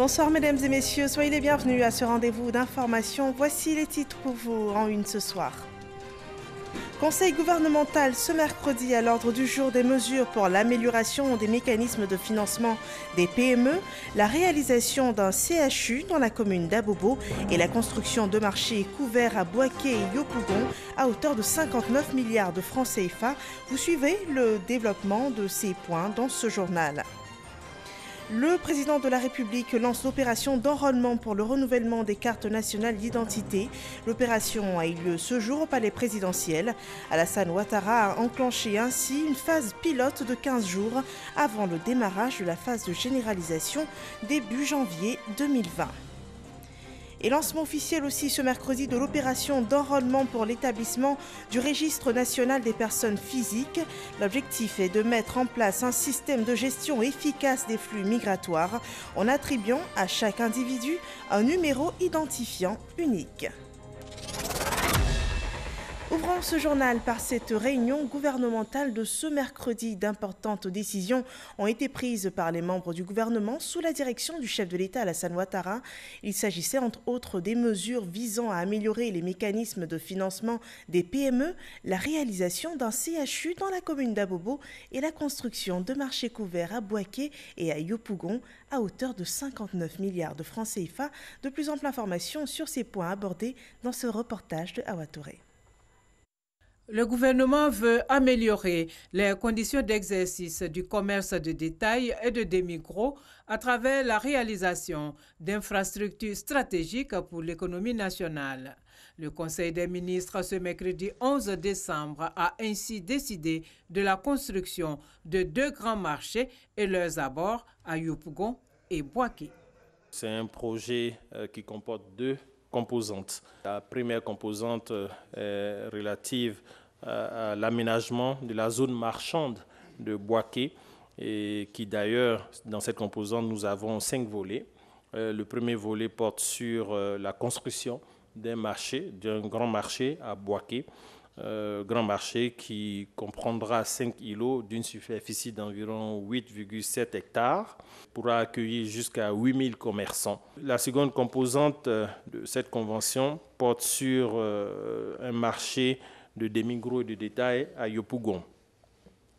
Bonsoir mesdames et messieurs, soyez les bienvenus à ce rendez-vous d'information. Voici les titres pour vous en une ce soir. Conseil gouvernemental ce mercredi à l'ordre du jour des mesures pour l'amélioration des mécanismes de financement des PME, la réalisation d'un CHU dans la commune d'Abobo et la construction de marchés couverts à Boaké et Yopougon à hauteur de 59 milliards de francs CFA. Vous suivez le développement de ces points dans ce journal. Le président de la République lance l'opération d'enrôlement pour le renouvellement des cartes nationales d'identité. L'opération a eu lieu ce jour au palais présidentiel. Alassane Ouattara a enclenché ainsi une phase pilote de 15 jours avant le démarrage de la phase de généralisation début janvier 2020. Et lancement officiel aussi ce mercredi de l'opération d'enrôlement pour l'établissement du registre national des personnes physiques. L'objectif est de mettre en place un système de gestion efficace des flux migratoires en attribuant à chaque individu un numéro identifiant unique. Ouvrons ce journal par cette réunion gouvernementale de ce mercredi. D'importantes décisions ont été prises par les membres du gouvernement sous la direction du chef de l'État Alassane Ouattara. Il s'agissait entre autres des mesures visant à améliorer les mécanismes de financement des PME, la réalisation d'un CHU dans la commune d'Abobo et la construction de marchés couverts à Boaké et à Yopougon à hauteur de 59 milliards de francs CFA. De plus amples informations sur ces points abordés dans ce reportage de Awa Touré. Le gouvernement veut améliorer les conditions d'exercice du commerce de détail et de demi-gros à travers la réalisation d'infrastructures stratégiques pour l'économie nationale. Le Conseil des ministres ce mercredi 11 décembre a ainsi décidé de la construction de 2 grands marchés et leurs abords à Yopougon et Boaké. C'est un projet qui comporte 2 composantes. La première composante est relative à l'aménagement de la zone marchande de Boaké et qui d'ailleurs, dans cette composante, nous avons 5 volets. Le premier volet porte sur la construction d'un grand marché à Boaké, grand marché qui comprendra 5 îlots d'une superficie d'environ 8,7 hectares, pourra accueillir jusqu'à 8000 commerçants. La seconde composante de cette convention porte sur un marché de demi-gros et de détail à Yopougon,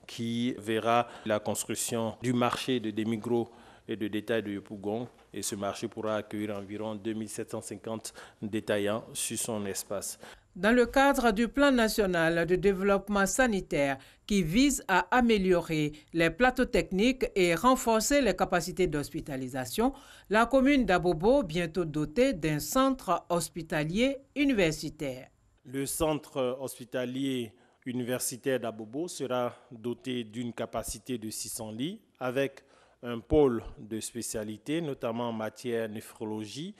qui verra la construction du marché de demi-gros et de détail de Yopougon. Et ce marché pourra accueillir environ 2750 détaillants sur son espace. Dans le cadre du plan national de développement sanitaire qui vise à améliorer les plateaux techniques et renforcer les capacités d'hospitalisation, la commune d'Abobo, bientôt dotée d'un centre hospitalier universitaire. Le centre hospitalier universitaire d'Abobo sera doté d'une capacité de 600 lits avec un pôle de spécialité, notamment en matière de néphrologie,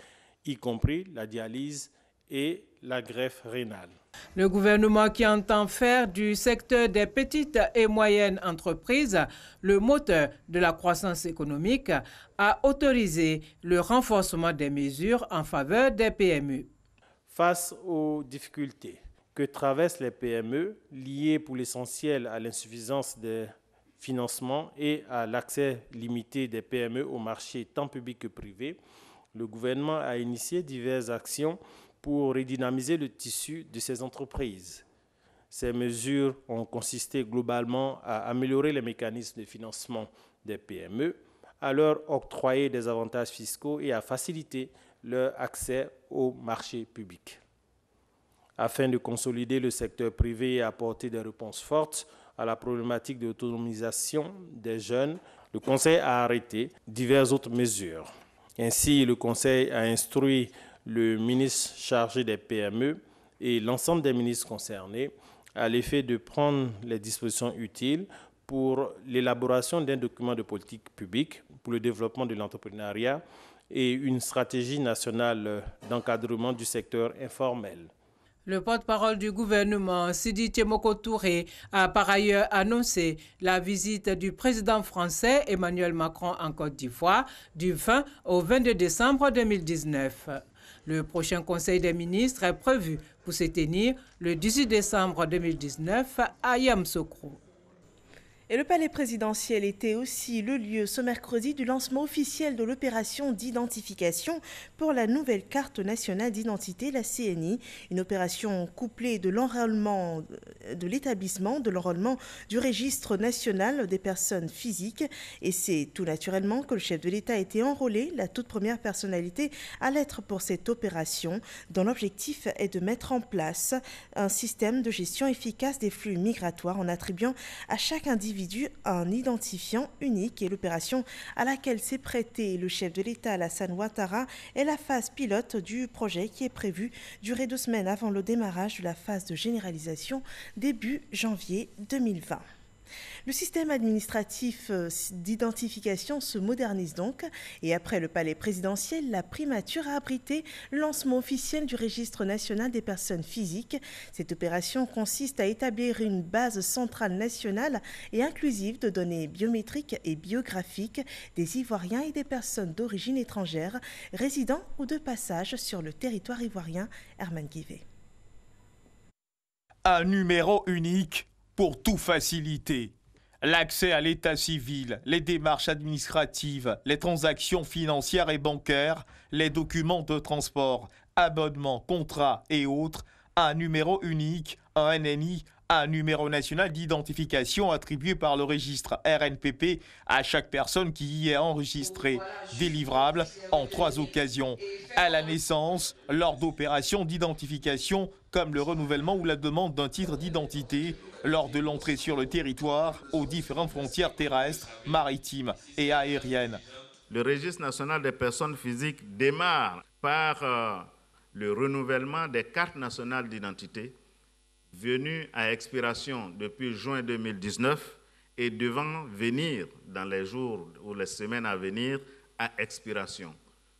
y compris la dialyse et la greffe rénale. Le gouvernement qui entend faire du secteur des petites et moyennes entreprises le moteur de la croissance économique a autorisé le renforcement des mesures en faveur des PME. Face aux difficultés que traversent les PME, liées pour l'essentiel à l'insuffisance des financements et à l'accès limité des PME au marché tant public que privé, le gouvernement a initié diverses actions pour redynamiser le tissu de ces entreprises. Ces mesures ont consisté globalement à améliorer les mécanismes de financement des PME, à leur octroyer des avantages fiscaux et à faciliter leur accès au marché public. Afin de consolider le secteur privé et apporter des réponses fortes à la problématique de l'autonomisation des jeunes, le Conseil a arrêté diverses autres mesures. Ainsi, le Conseil a instruit le ministre chargé des PME et l'ensemble des ministres concernés à l'effet de prendre les dispositions utiles pour l'élaboration d'un document de politique publique pour le développement de l'entrepreneuriat et une stratégie nationale d'encadrement du secteur informel. Le porte-parole du gouvernement, Sidi Tchemoko Touré, a par ailleurs annoncé la visite du président français Emmanuel Macron en Côte d'Ivoire du 20 au 22 décembre 2019. Le prochain Conseil des ministres est prévu pour se tenir le 18 décembre 2019 à Yamoussoukro. Et le palais présidentiel était aussi le lieu ce mercredi du lancement officiel de l'opération d'identification pour la nouvelle carte nationale d'identité, la CNI. Une opération couplée de l'enrôlement de l'établissement, de l'enrôlement du registre national des personnes physiques. Et c'est tout naturellement que le chef de l'État a été enrôlé, la toute première personnalité à l'être pour cette opération, dont l'objectif est de mettre en place un système de gestion efficace des flux migratoires en attribuant à chaque individu un identifiant unique. Et l'opération à laquelle s'est prêté le chef de l'État Alassane Ouattara est la phase pilote du projet qui est prévue durer 2 semaines avant le démarrage de la phase de généralisation début janvier 2020. Le système administratif d'identification se modernise donc et après le palais présidentiel, la primature a abrité le lancement officiel du registre national des personnes physiques. Cette opération consiste à établir une base centrale nationale et inclusive de données biométriques et biographiques des Ivoiriens et des personnes d'origine étrangère résidant ou de passage sur le territoire ivoirien. Herman Guivet. Un numéro unique pour tout faciliter. L'accès à l'état civil, les démarches administratives, les transactions financières et bancaires, les documents de transport, abonnements, contrats et autres, un numéro unique, un NNI, un numéro national d'identification attribué par le registre RNPP à chaque personne qui y est enregistrée, délivrable en 3 occasions, à la naissance, lors d'opérations d'identification comme le renouvellement ou la demande d'un titre d'identité, lors de l'entrée sur le territoire aux différentes frontières terrestres, maritimes et aériennes. Le registre national des personnes physiques démarre par le renouvellement des cartes nationales d'identité venues à expiration depuis juin 2019 et devant venir dans les jours ou les semaines à venir à expiration.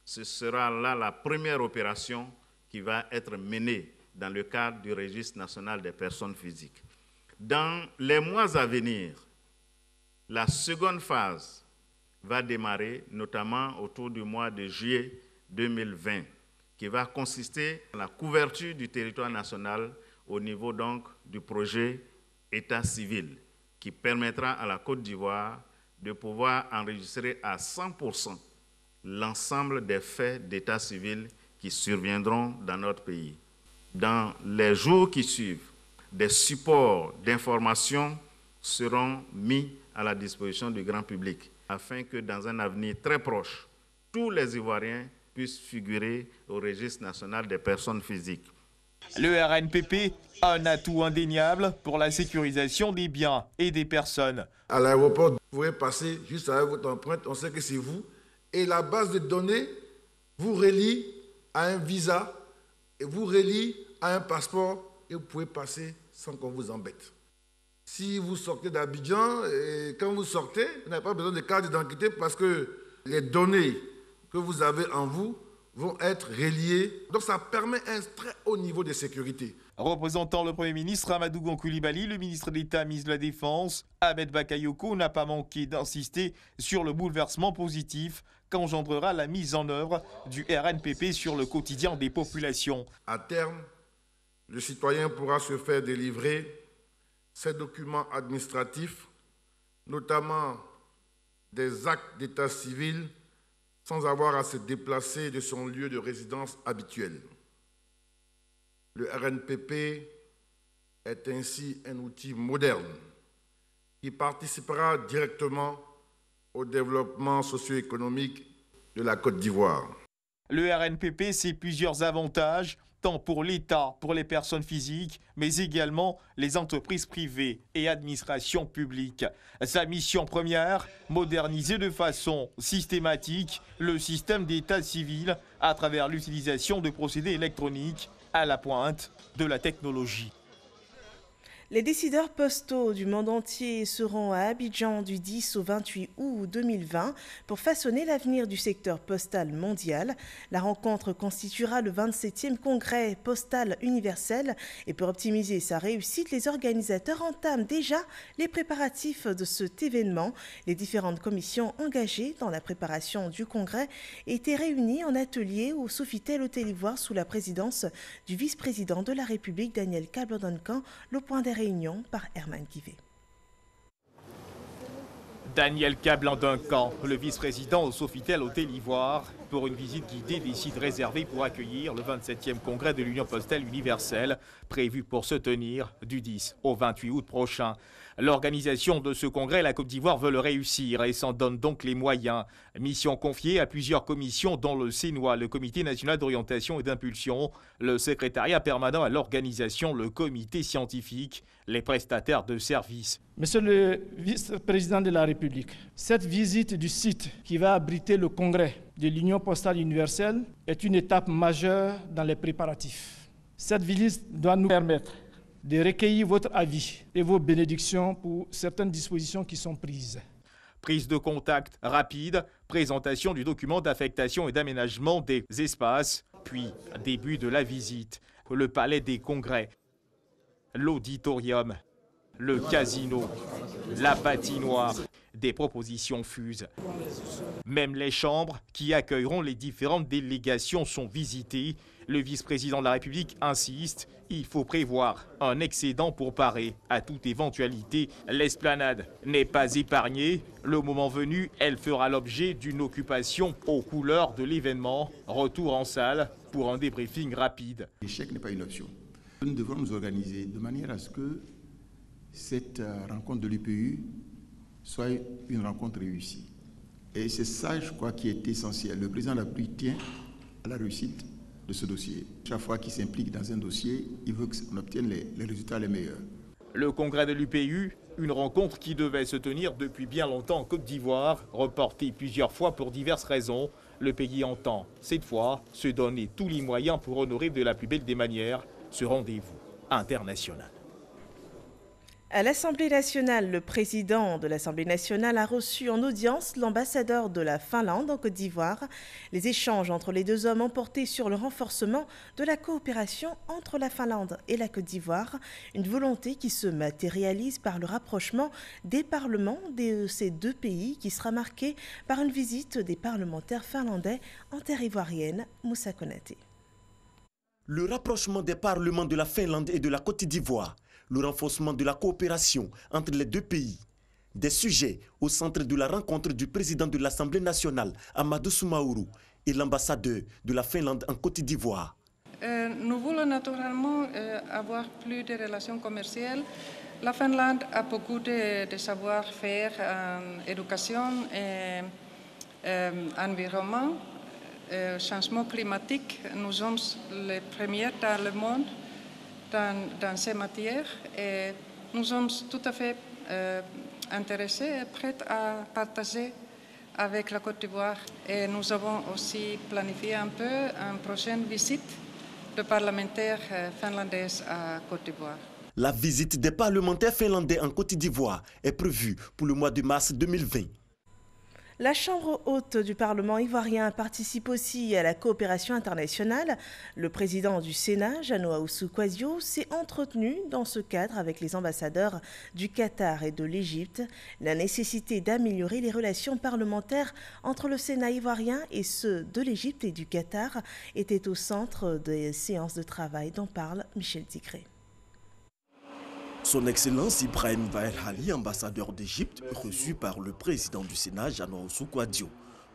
Ce sera là la première opération qui va être menée dans le cadre du registre national des personnes physiques. Dans les mois à venir, la seconde phase va démarrer, notamment autour du mois de juillet 2020, qui va consister à la couverture du territoire national au niveau donc du projet État civil, qui permettra à la Côte d'Ivoire de pouvoir enregistrer à 100% l'ensemble des faits d'état civil qui surviendront dans notre pays. Dans les jours qui suivent, des supports d'information seront mis à la disposition du grand public afin que dans un avenir très proche, tous les Ivoiriens puissent figurer au registre national des personnes physiques. Le RNPP, un atout indéniable pour la sécurisation des biens et des personnes. À l'aéroport, vous pouvez passer juste avec votre empreinte, on sait que c'est vous. Et la base de données vous relie à un visa et vous relie à un passeport et vous pouvez passer sans qu'on vous embête. Si vous sortez d'Abidjan, et quand vous sortez, vous n'avez pas besoin de carte d'identité parce que les données que vous avez en vous vont être reliées. Donc ça permet un très haut niveau de sécurité. Représentant le Premier ministre Amadou Gon Coulibaly, le ministre d'État ministre de la Défense, Ahmed Bakayoko, n'a pas manqué d'insister sur le bouleversement positif qu'engendrera la mise en œuvre du RNPP sur le quotidien des populations. À terme, le citoyen pourra se faire délivrer ses documents administratifs, notamment des actes d'état civil, sans avoir à se déplacer de son lieu de résidence habituel. Le RNPP est ainsi un outil moderne qui participera directement au développement socio-économique de la Côte d'Ivoire. Le RNPP, c'est plusieurs avantages, tant pour l'État, pour les personnes physiques, mais également les entreprises privées et administrations publiques. Sa mission première, moderniser de façon systématique le système d'état civil à travers l'utilisation de procédés électroniques à la pointe de la technologie. Les décideurs postaux du monde entier seront à Abidjan du 10 au 28 août 2020 pour façonner l'avenir du secteur postal mondial. La rencontre constituera le 27e congrès postal universel et pour optimiser sa réussite, les organisateurs entament déjà les préparatifs de cet événement. Les différentes commissions engagées dans la préparation du congrès étaient réunies en atelier au Sofitel Hôtel Ivoire sous la présidence du vice-président de la République Daniel Kablo-Duncan. Le point des réunion par Herman Guivet. Daniel Kablan Duncan, le vice-président au Sofitel Hôtel Ivoire, pour une visite guidée des sites réservés pour accueillir le 27e congrès de l'Union postale universelle, prévu pour se tenir du 10 au 28 août prochain. L'organisation de ce congrès, la Côte d'Ivoire veut le réussir et s'en donne donc les moyens. Mission confiée à plusieurs commissions dont le CNOA, le Comité national d'orientation et d'impulsion, le secrétariat permanent à l'organisation, le comité scientifique, les prestataires de services. Monsieur le vice-président de la République, cette visite du site qui va abriter le congrès de l'Union postale universelle est une étape majeure dans les préparatifs. Cette visite doit nous permettre de recueillir votre avis et vos bénédictions pour certaines dispositions qui sont prises. Prise de contact rapide, présentation du document d'affectation et d'aménagement des espaces, puis début de la visite, le palais des congrès, l'auditorium, le casino, la patinoire. Des propositions fusent. Même les chambres qui accueilleront les différentes délégations sont visitées. Le vice-président de la République insiste, il faut prévoir un excédent pour parer à toute éventualité. L'esplanade n'est pas épargnée. Le moment venu, elle fera l'objet d'une occupation aux couleurs de l'événement. Retour en salle pour un débriefing rapide. L'échec n'est pas une option. Nous devons nous organiser de manière à ce que cette rencontre de l'UPU soit une rencontre réussie. Et c'est ça, je crois, qui est essentiel. Le président de la République tient à la réussite de ce dossier. Chaque fois qu'il s'implique dans un dossier, il veut qu'on obtienne les résultats les meilleurs. Le congrès de l'UPU, une rencontre qui devait se tenir depuis bien longtemps en Côte d'Ivoire, reportée plusieurs fois pour diverses raisons. Le pays entend, cette fois, se donner tous les moyens pour honorer de la plus belle des manières ce rendez-vous international. À l'Assemblée nationale, le président de l'Assemblée nationale a reçu en audience l'ambassadeur de la Finlande en Côte d'Ivoire. Les échanges entre les deux hommes ont porté sur le renforcement de la coopération entre la Finlande et la Côte d'Ivoire, une volonté qui se matérialise par le rapprochement des parlements de ces deux pays qui sera marqué par une visite des parlementaires finlandais en terre ivoirienne. Moussa Konaté. Le rapprochement des parlements de la Finlande et de la Côte d'Ivoire, le renforcement de la coopération entre les deux pays. Des sujets au centre de la rencontre du président de l'Assemblée nationale, Amadou Soumaourou, et l'ambassadeur de la Finlande en Côte d'Ivoire. Nous voulons naturellement avoir plus de relations commerciales. La Finlande a beaucoup de savoir-faire en éducation et environnement, changement climatique. Nous sommes les premiers dans le monde dans ces matières et nous sommes tout à fait intéressés et prêts à partager avec la Côte d'Ivoire. Et nous avons aussi planifié un peu une prochaine visite de parlementaires finlandais à Côte d'Ivoire. La visite des parlementaires finlandais en Côte d'Ivoire est prévue pour le mois de mars 2020. La Chambre haute du Parlement ivoirien participe aussi à la coopération internationale. Le président du Sénat, Jano Ahoussou Kouadio, s'est entretenu dans ce cadre avec les ambassadeurs du Qatar et de l'Égypte. La nécessité d'améliorer les relations parlementaires entre le Sénat ivoirien et ceux de l'Égypte et du Qatar était au centre des séances de travail dont parle Michel Tigré. Son Excellence Ibrahim Bael Ali, ambassadeur d'Égypte, reçu par le président du Sénat, Jano Ahoussou Kouadio.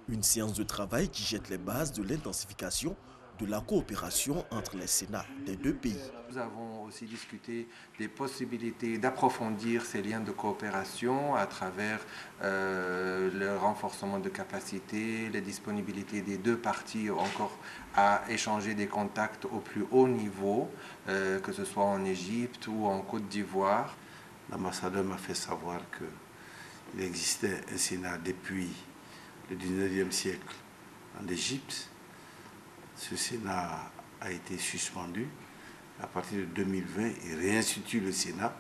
Une séance de travail qui jette les bases de l'intensification de la coopération entre les Sénats des deux pays. Nous avons aussi discuté des possibilités d'approfondir ces liens de coopération à travers le renforcement de capacités, les disponibilités des deux parties encore à échanger des contacts au plus haut niveau, que ce soit en Égypte ou en Côte d'Ivoire. L'ambassadeur m'a fait savoir qu'il existait un Sénat depuis le 19e siècle en Égypte. Ce Sénat a été suspendu. À partir de 2020, il réinstitue le Sénat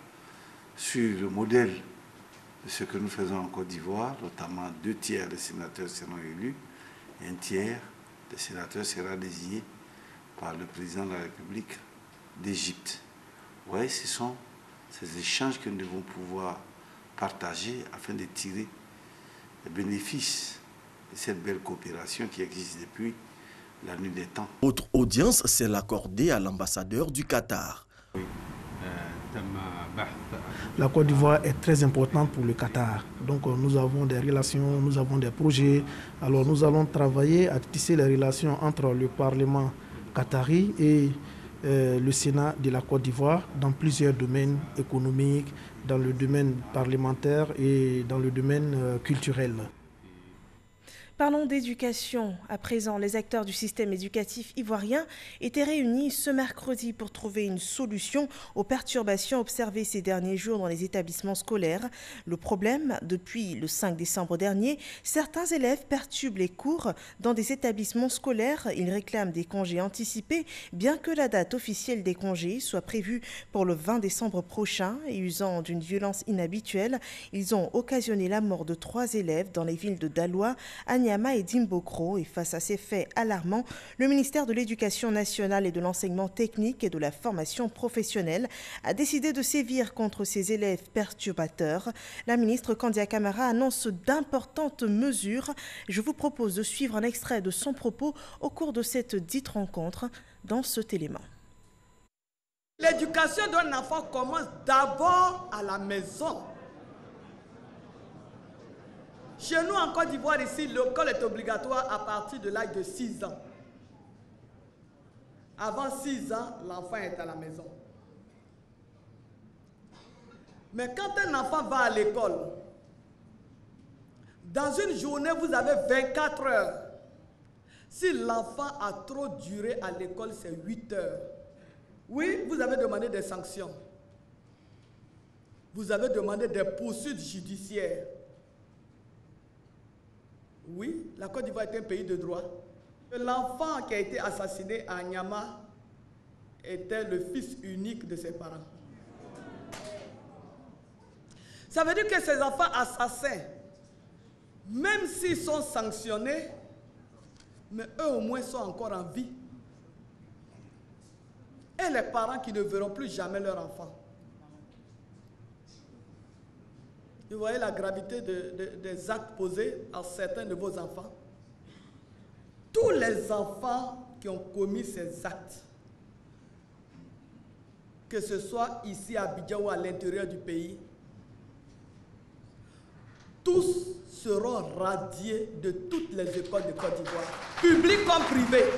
sur le modèle de ce que nous faisons en Côte d'Ivoire, notamment 2 tiers des sénateurs seront élus, 1 tiers des sénateurs sera désigné par le président de la République d'Égypte. Oui, ce sont ces échanges que nous devons pouvoir partager afin de tirer les bénéfices de cette belle coopération qui existe depuis la nuit des temps. Autre audience, c'est l'accordée à l'ambassadeur du Qatar. Oui, La Côte d'Ivoire est très importante pour le Qatar. Donc nous avons des relations, nous avons des projets. Alors nous allons travailler à tisser les relations entre le Parlement qatari et le Sénat de la Côte d'Ivoire dans plusieurs domaines économiques, dans le domaine parlementaire et dans le domaine culturel. Parlons d'éducation. À présent, les acteurs du système éducatif ivoirien étaient réunis ce mercredi pour trouver une solution aux perturbations observées ces derniers jours dans les établissements scolaires. Le problème, depuis le 5 décembre dernier, certains élèves perturbent les cours dans des établissements scolaires. Ils réclament des congés anticipés, bien que la date officielle des congés soit prévue pour le 20 décembre prochain. Et usant d'une violence inhabituelle, ils ont occasionné la mort de 3 élèves dans les villes de Daloa, Nyama et Dimbokro. Et face à ces faits alarmants, le ministère de l'Éducation nationale et de l'enseignement technique et de la formation professionnelle a décidé de sévir contre ces élèves perturbateurs. La ministre Kandia Camara annonce d'importantes mesures. Je vous propose de suivre un extrait de son propos au cours de cette dite rencontre dans cet élément. L'éducation d'un enfant commence d'abord à la maison. Chez nous, en Côte d'Ivoire, ici, l'école est obligatoire à partir de l'âge de 6 ans. Avant 6 ans, l'enfant est à la maison. Mais quand un enfant va à l'école, dans une journée, vous avez 24 heures. Si l'enfant a trop duré à l'école, c'est 8 heures. Oui, vous avez demandé des sanctions. Vous avez demandé des poursuites judiciaires. Oui, la Côte d'Ivoire est un pays de droit. L'enfant qui a été assassiné à Nyama était le fils unique de ses parents. Ça veut dire que ces enfants assassins, même s'ils sont sanctionnés, mais eux au moins sont encore en vie. Et les parents qui ne verront plus jamais leur enfant. Vous voyez la gravité des actes posés à certains de vos enfants. Tous les enfants qui ont commis ces actes, que ce soit ici à Abidjan ou à l'intérieur du pays, tous seront radiés de toutes les écoles de Côte d'Ivoire, publiques comme privées.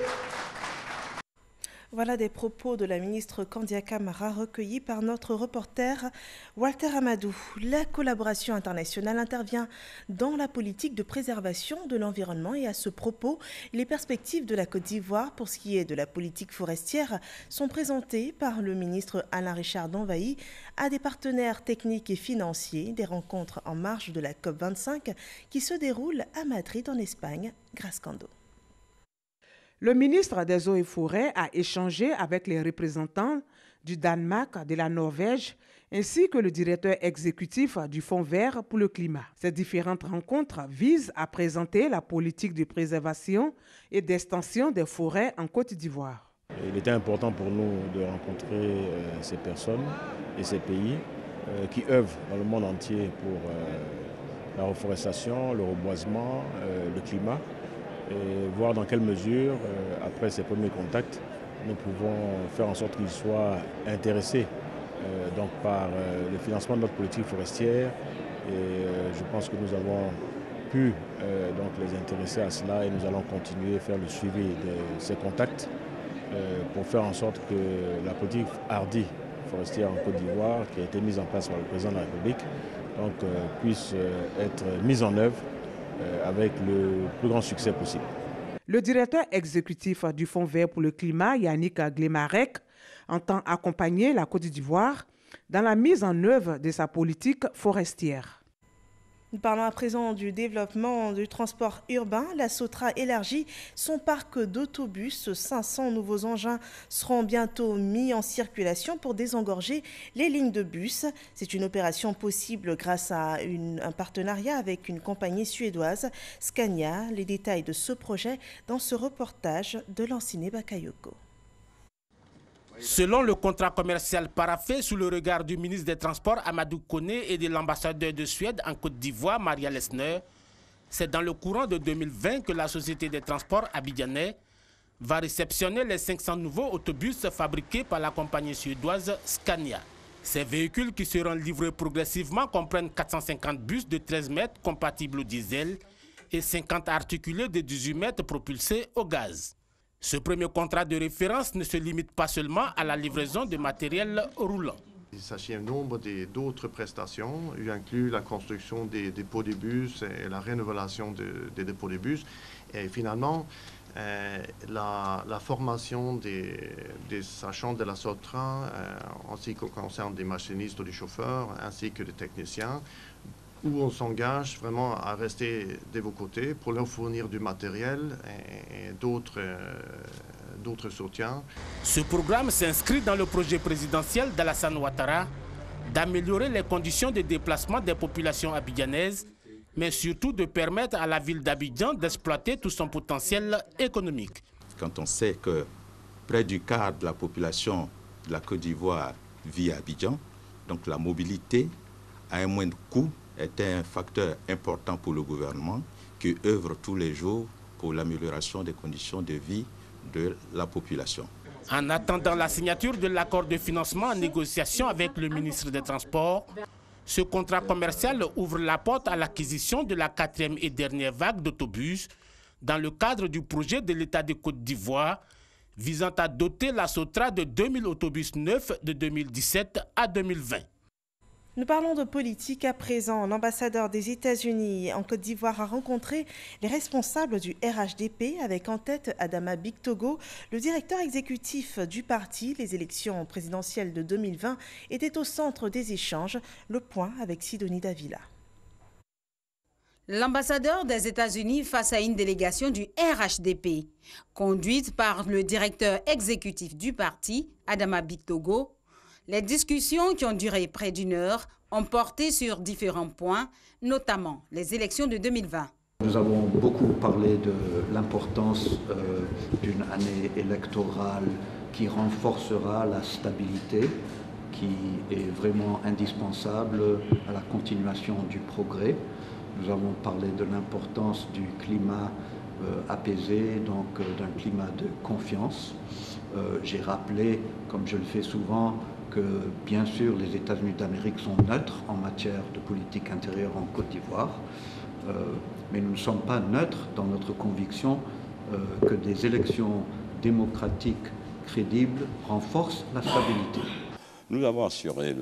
Voilà des propos de la ministre Kandia Camara recueillis par notre reporter Walter Amadou. La collaboration internationale intervient dans la politique de préservation de l'environnement et à ce propos, les perspectives de la Côte d'Ivoire pour ce qui est de la politique forestière sont présentées par le ministre Alain Richard Danvaï à des partenaires techniques et financiers, des rencontres en marge de la COP25 qui se déroulent à Madrid en Espagne, Grascando. Le ministre des Eaux et Forêts a échangé avec les représentants du Danemark, de la Norvège, ainsi que le directeur exécutif du Fonds vert pour le climat. Ces différentes rencontres visent à présenter la politique de préservation et d'extension des forêts en Côte d'Ivoire. Il était important pour nous de rencontrer ces personnes et ces pays qui œuvrent dans le monde entier pour la reforestation, le reboisement, le climat. Et voir dans quelle mesure, après ces premiers contacts, nous pouvons faire en sorte qu'ils soient intéressés donc par le financement de notre politique forestière. Et je pense que nous avons pu donc les intéresser à cela et nous allons continuer à faire le suivi de ces contacts pour faire en sorte que la politique hardie forestière en Côte d'Ivoire, qui a été mise en place par le président de la République, donc, puisse être mise en œuvre avec le plus grand succès possible. Le directeur exécutif du Fonds vert pour le climat, Yannick Glemarek, entend accompagner la Côte d'Ivoire dans la mise en œuvre de sa politique forestière. Nous parlons à présent du développement du transport urbain. La Sotra élargit son parc d'autobus. 500 nouveaux engins seront bientôt mis en circulation pour désengorger les lignes de bus. C'est une opération possible grâce à un partenariat avec une compagnie suédoise, Scania. Les détails de ce projet dans ce reportage de Lanciné Bakayoko. Selon le contrat commercial paraphé sous le regard du ministre des Transports Amadou Koné et de l'ambassadeur de Suède en Côte d'Ivoire, Maria Lessner, c'est dans le courant de 2020 que la Société des Transports abidjanais va réceptionner les 500 nouveaux autobus fabriqués par la compagnie suédoise Scania. Ces véhicules qui seront livrés progressivement comprennent 450 bus de 13 mètres compatibles au diesel et 50 articulés de 18 mètres propulsés au gaz. Ce premier contrat de référence ne se limite pas seulement à la livraison de matériel roulant. Il s'agit d'un nombre d'autres prestations. Il inclut la construction des dépôts de bus et la rénovation des dépôts de bus. Et finalement, la formation des agents de la SOTRA, en ce qui concerne des machinistes ou des chauffeurs, ainsi que des techniciens, où on s'engage vraiment à rester de vos côtés pour leur fournir du matériel et d'autres soutiens. Ce programme s'inscrit dans le projet présidentiel d'Alassane Ouattara d'améliorer les conditions de déplacement des populations abidjanaises, mais surtout de permettre à la ville d'Abidjan d'exploiter tout son potentiel économique. Quand on sait que près du quart de la population de la Côte d'Ivoire vit à Abidjan, donc la mobilité à un moindre coût était un facteur important pour le gouvernement qui œuvre tous les jours pour l'amélioration des conditions de vie de la population. En attendant la signature de l'accord de financement en négociation avec le ministre des Transports, ce contrat commercial ouvre la porte à l'acquisition de la 4e et dernière vague d'autobus dans le cadre du projet de l'État de Côte d'Ivoire visant à doter la SOTRA de 2000 autobus neufs de 2017 à 2020. Nous parlons de politique à présent. L'ambassadeur des États-Unis en Côte d'Ivoire a rencontré les responsables du RHDP avec en tête Adama Bictogo, le directeur exécutif du parti. Les élections présidentielles de 2020 étaient au centre des échanges. Le point avec Sidonie Davila. L'ambassadeur des États-Unis face à une délégation du RHDP, conduite par le directeur exécutif du parti, Adama Bictogo. Les discussions qui ont duré près d'1 heure ont porté sur différents points, notamment les élections de 2020. Nous avons beaucoup parlé de l'importance d'une année électorale qui renforcera la stabilité, qui est vraiment indispensable à la continuation du progrès. Nous avons parlé de l'importance du climat apaisé, donc d'un climat de confiance. J'ai rappelé, comme je le fais souvent, que bien sûr les États-Unis d'Amérique sont neutres en matière de politique intérieure en Côte d'Ivoire, mais nous ne sommes pas neutres dans notre conviction que des élections démocratiques crédibles renforcent la stabilité. Nous avons assuré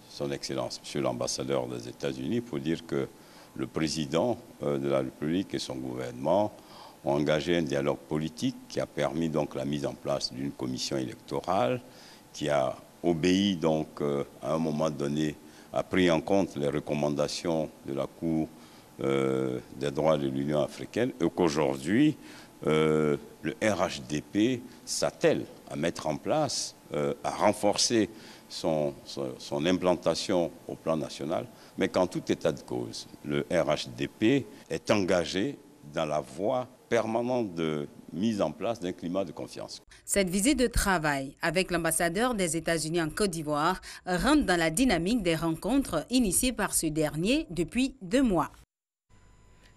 son Excellence, Monsieur l'ambassadeur des États-Unis, pour dire que le président de la République et son gouvernement ont engagé un dialogue politique qui a permis donc la mise en place d'une commission électorale qui a obéi donc à un moment donné, a pris en compte les recommandations de la Cour des droits de l'Union africaine et qu'aujourd'hui, le RHDP s'attelle à mettre en place, à renforcer son implantation au plan national, mais qu'en tout état de cause, le RHDP est engagé dans la voie permanente de mise en place d'un climat de confiance. Cette visite de travail avec l'ambassadeur des États-Unis en Côte d'Ivoire rentre dans la dynamique des rencontres initiées par ce dernier depuis 2 mois.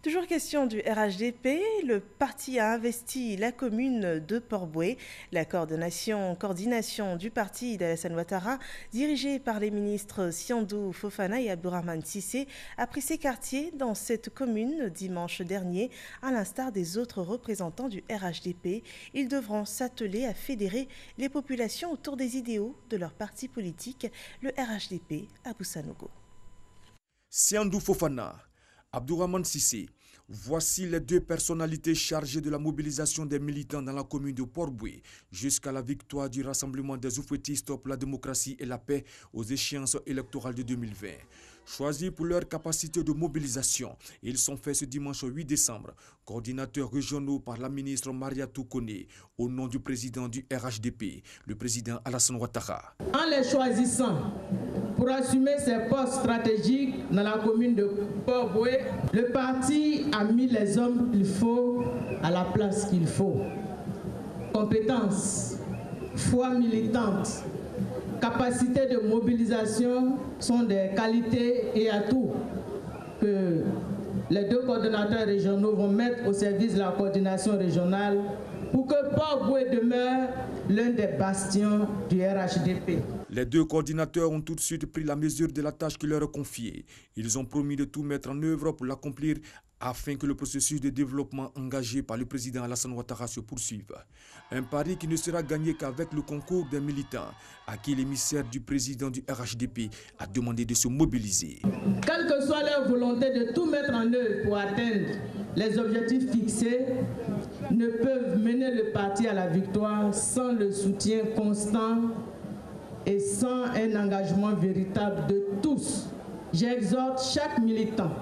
Toujours question du RHDP, le parti a investi la commune de Port-Bouët. La coordination du parti d'Alassane Ouattara, dirigée par les ministres Siandou Fofana et Abdourahmane Cissé, a pris ses quartiers dans cette commune dimanche dernier. À l'instar des autres représentants du RHDP, ils devront s'atteler à fédérer les populations autour des idéaux de leur parti politique, le RHDP à Boussanogo. Siandou Fofana, Abdourahmane Cissé, voici les 2 personnalités chargées de la mobilisation des militants dans la commune de Port-Bouët jusqu'à la victoire du Rassemblement des oufouettistes pour la démocratie et la paix aux échéances électorales de 2020. Choisis pour leur capacité de mobilisation, ils sont faits ce dimanche 8 décembre, coordinateurs régionaux par la ministre Mariatou Koné, au nom du président du RHDP, le président Alassane Ouattara. En les choisissant pour assumer ces postes stratégiques dans la commune de Port-Bouët, le parti a mis les hommes qu'il faut à la place qu'il faut. Compétences, foi militante, capacité de mobilisation sont des qualités et atouts que les 2 coordonnateurs régionaux vont mettre au service de la coordination régionale pour que Port-Bouët demeure l'un des bastions du RHDP. Les deux coordinateurs ont tout de suite pris la mesure de la tâche qui leur est confiée. Ils ont promis de tout mettre en œuvre pour l'accomplir afin que le processus de développement engagé par le président Alassane Ouattara se poursuive. Un pari qui ne sera gagné qu'avec le concours des militants, à qui l'émissaire du président du RHDP a demandé de se mobiliser. Quelle que soit leur volonté de tout mettre en œuvre pour atteindre les objectifs fixés, ne peuvent mener le parti à la victoire sans le soutien constant et sans un engagement véritable de tous. J'exhorte chaque militant,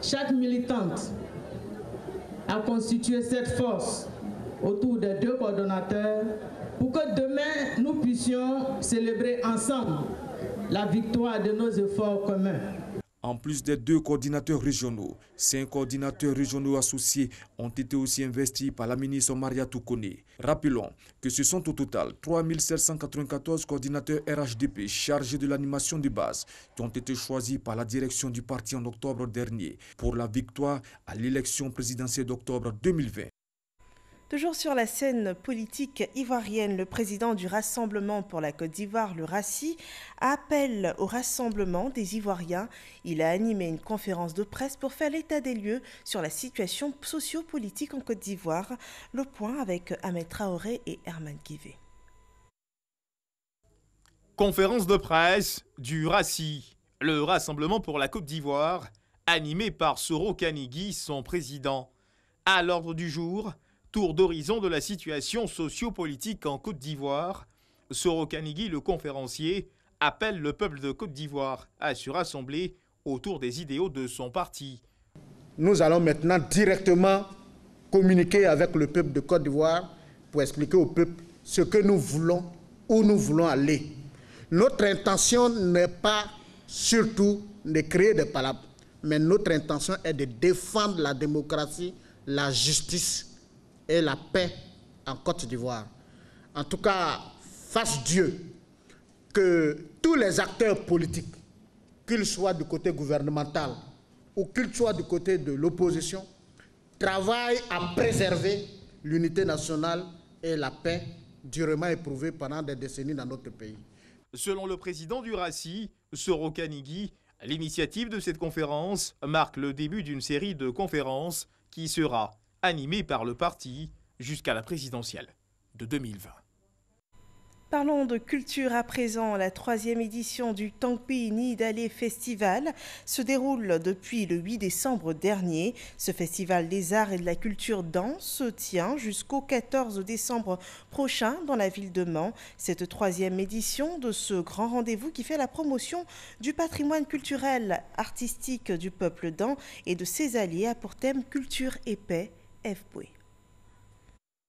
chaque militante à constituer cette force autour des deux coordonnateurs pour que demain nous puissions célébrer ensemble la victoire de nos efforts communs. En plus des deux coordinateurs régionaux, 5 coordinateurs régionaux associés ont été aussi investis par la ministre Mariatou Koné. Rappelons que ce sont au total 3794 coordinateurs RHDP chargés de l'animation de base qui ont été choisis par la direction du parti en octobre dernier pour la victoire à l'élection présidentielle d'octobre 2020. Toujours sur la scène politique ivoirienne, le président du Rassemblement pour la Côte d'Ivoire, le RACI, appelle au rassemblement des Ivoiriens. Il a animé une conférence de presse pour faire l'état des lieux sur la situation socio-politique en Côte d'Ivoire. Le point avec Ahmed Traoré et Herman Kivé. Conférence de presse du RACI, le Rassemblement pour la Côte d'Ivoire, animé par Soro Kanigui, son président. À l'ordre du jour, tour d'horizon de la situation socio-politique en Côte d'Ivoire. Soro Kanigui, le conférencier, appelle le peuple de Côte d'Ivoire à se rassembler autour des idéaux de son parti. Nous allons maintenant directement communiquer avec le peuple de Côte d'Ivoire pour expliquer au peuple ce que nous voulons, où nous voulons aller. Notre intention n'est pas surtout de créer des palabres, mais notre intention est de défendre la démocratie, la justice et la paix en Côte d'Ivoire. En tout cas, fasse Dieu que tous les acteurs politiques, qu'ils soient du côté gouvernemental ou qu'ils soient du côté de l'opposition, travaillent à préserver l'unité nationale et la paix durement éprouvée pendant des décennies dans notre pays. Selon le président du RACI, Soro Kanigui, l'initiative de cette conférence marque le début d'une série de conférences qui sera animée par le parti jusqu'à la présidentielle de 2020. Parlons de culture à présent. La 3e édition du Tangpi Nidale Festival se déroule depuis le 8 décembre dernier. Ce festival des arts et de la culture danse se tient jusqu'au 14 décembre prochain dans la ville de Mans. Cette 3e édition de ce grand rendez-vous qui fait la promotion du patrimoine culturel artistique du peuple dan et de ses alliés a pour thème culture et paix. FPOE.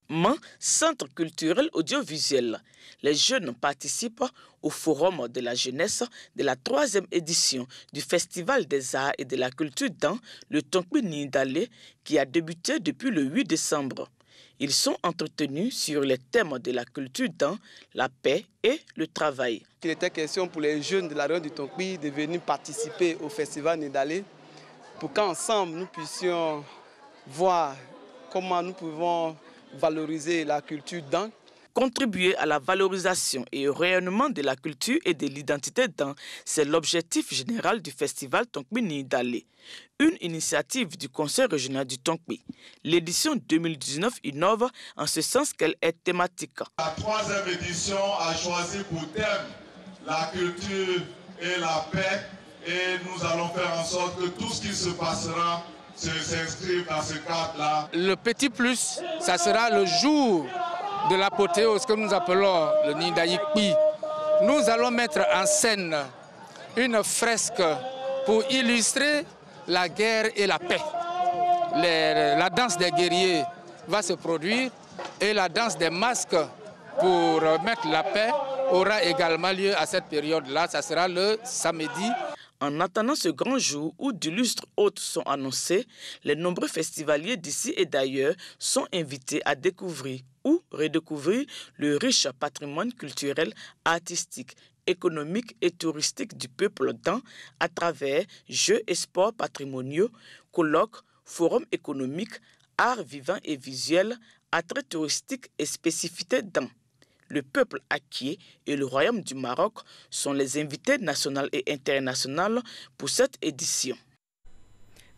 Mans, centre culturel audiovisuel. Les jeunes participent au Forum de la jeunesse de la 3e édition du Festival des arts et de la culture dan, le Tangpi Nidale, qui a débuté depuis le 8 décembre. Ils sont entretenus sur les thèmes de la culture dan, la paix et le travail. Il était question pour les jeunes de la région du Tangpi de venir participer au Festival Nidale pour qu'ensemble nous puissions voir comment nous pouvons valoriser la culture dan. Contribuer à la valorisation et au rayonnement de la culture et de l'identité dan, c'est l'objectif général du festival Tangpi Nidale, une initiative du Conseil régional du Tangpi. L'édition 2019 innove en ce sens qu'elle est thématique. La 3e édition a choisi pour thème la culture et la paix et nous allons faire en sorte que tout ce qui se passera s'inscrive dans ce cadre-là. Le petit plus, ça sera le jour de l'apothéose que nous appelons le Nidaïkpi. Nous allons mettre en scène une fresque pour illustrer la guerre et la paix. La danse des guerriers va se produire et la danse des masques pour mettre la paix aura également lieu à cette période-là. Ça sera le samedi. En attendant ce grand jour où d'illustres hôtes sont annoncés, les nombreux festivaliers d'ici et d'ailleurs sont invités à découvrir ou redécouvrir le riche patrimoine culturel, artistique, économique et touristique du peuple dan à travers jeux et sports patrimoniaux, colloques, forums économiques, arts vivants et visuels, attraits touristiques et spécificités dan. le peuple acquier et le Royaume du Maroc sont les invités nationaux et internationaux pour cette édition.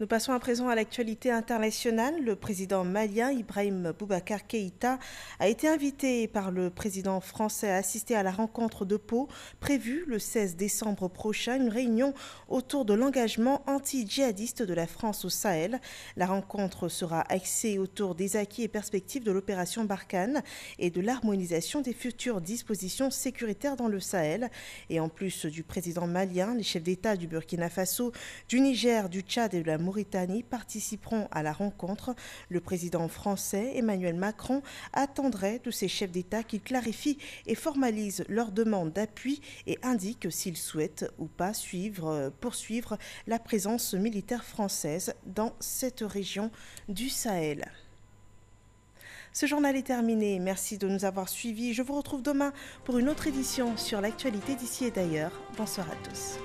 Nous passons à présent à l'actualité internationale. Le président malien Ibrahim Boubacar Keïta a été invité par le président français à assister à la rencontre de Pau prévue le 16 décembre prochain, une réunion autour de l'engagement anti-djihadiste de la France au Sahel. La rencontre sera axée autour des acquis et perspectives de l'opération Barkhane et de l'harmonisation des futures dispositions sécuritaires dans le Sahel. Et en plus du président malien, les chefs d'État du Burkina Faso, du Niger, du Tchad et de la Mauritanie participeront à la rencontre. Le président français Emmanuel Macron attendrait de ces chefs d'État qu'ils clarifient et formalisent leurs demandes d'appui et indiquent s'ils souhaitent ou pas poursuivre la présence militaire française dans cette région du Sahel. Ce journal est terminé. Merci de nous avoir suivis. Je vous retrouve demain pour une autre édition sur l'actualité d'ici et d'ailleurs. Bonsoir à tous.